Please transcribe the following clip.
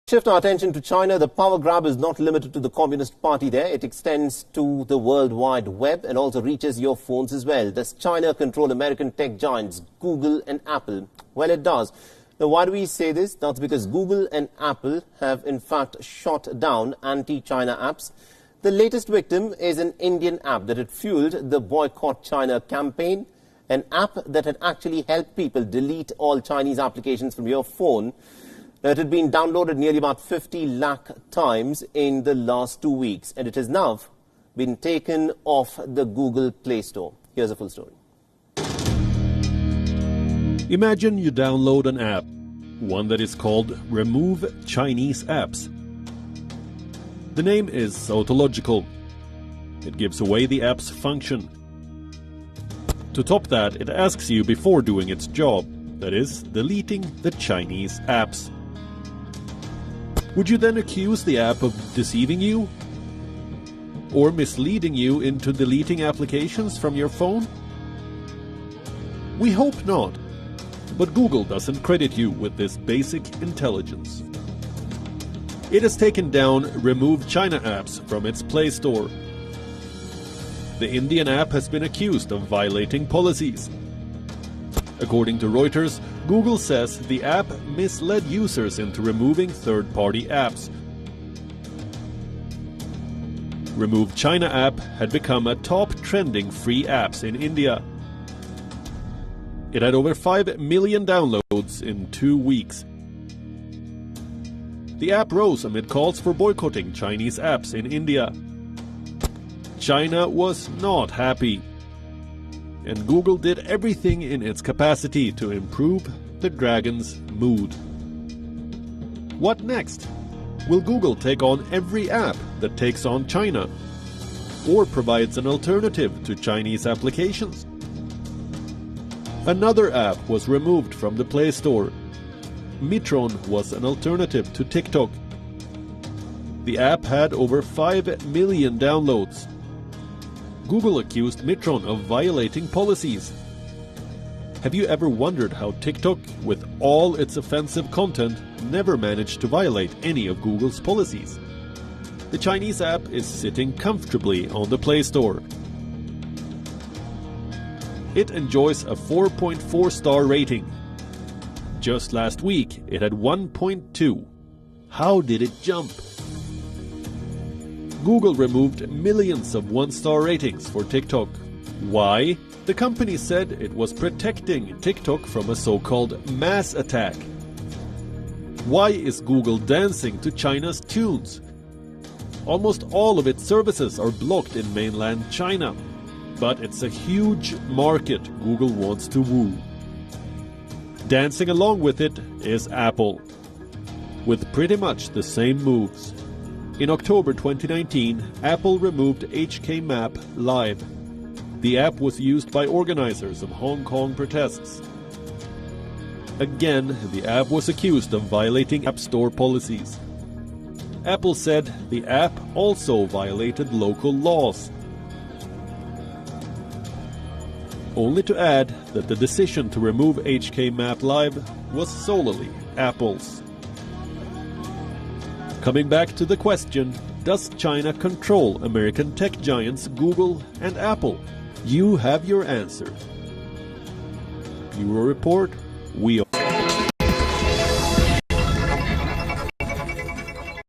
Shift our attention to China. The power grab is not limited to the Communist Party there. It extends to the World Wide Web and also reaches your phones as well. Does China control American tech giants Google and Apple? Well, it does. Now, why do we say this? That's because Google and Apple have in fact shot down anti-China apps. The latest victim is an Indian app that had fueled the Boycott China campaign, an app that had actually helped people delete all Chinese applications from your phone. It had been downloaded nearly about 50 lakh times in the last 2 weeks, and it has now been taken off the Google Play Store. Here's a full story. Imagine you download an app, one that is called Remove Chinese Apps. The name is tautological. It gives away the app's function. To top that, it asks you before doing its job, that is, deleting the Chinese apps. Would you then accuse the app of deceiving you? Or misleading you into deleting applications from your phone? We hope not, but Google doesn't credit you with this basic intelligence. It has taken down Remove China apps from its Play Store. The Indian app has been accused of violating policies. According to Reuters, Google says the app misled users into removing third-party apps. Remove China app had become a top trending free apps in India. It had over 5 million downloads in 2 weeks. The app rose amid calls for boycotting Chinese apps in India. China was not happy, and Google did everything in its capacity to improve the dragon's mood. What next? Will Google take on every app that takes on China, or provides an alternative to Chinese applications? Another app was removed from the Play Store. Mitron was an alternative to TikTok. The app had over 5 million downloads. Google accused Mitron of violating policies. Have you ever wondered how TikTok, with all its offensive content, never managed to violate any of Google's policies? The Chinese app is sitting comfortably on the Play Store. It enjoys a 4.4-star rating. Just last week, it had 1.2. How did it jump? Google removed millions of one-star ratings for TikTok. Why? The company said it was protecting TikTok from a so-called mass attack. Why is Google dancing to China's tunes? Almost all of its services are blocked in mainland China, but it's a huge market Google wants to woo. Dancing along with it is Apple, with pretty much the same moves. In October 2019, Apple removed HK Map Live. The app was used by organizers of Hong Kong protests. Again, the app was accused of violating App Store policies. Apple said the app also violated local laws. Only to add that the decision to remove HK Map Live was solely Apple's. Coming back to the question, does China control American tech giants Google and Apple? You have your answer. Bureau Report, we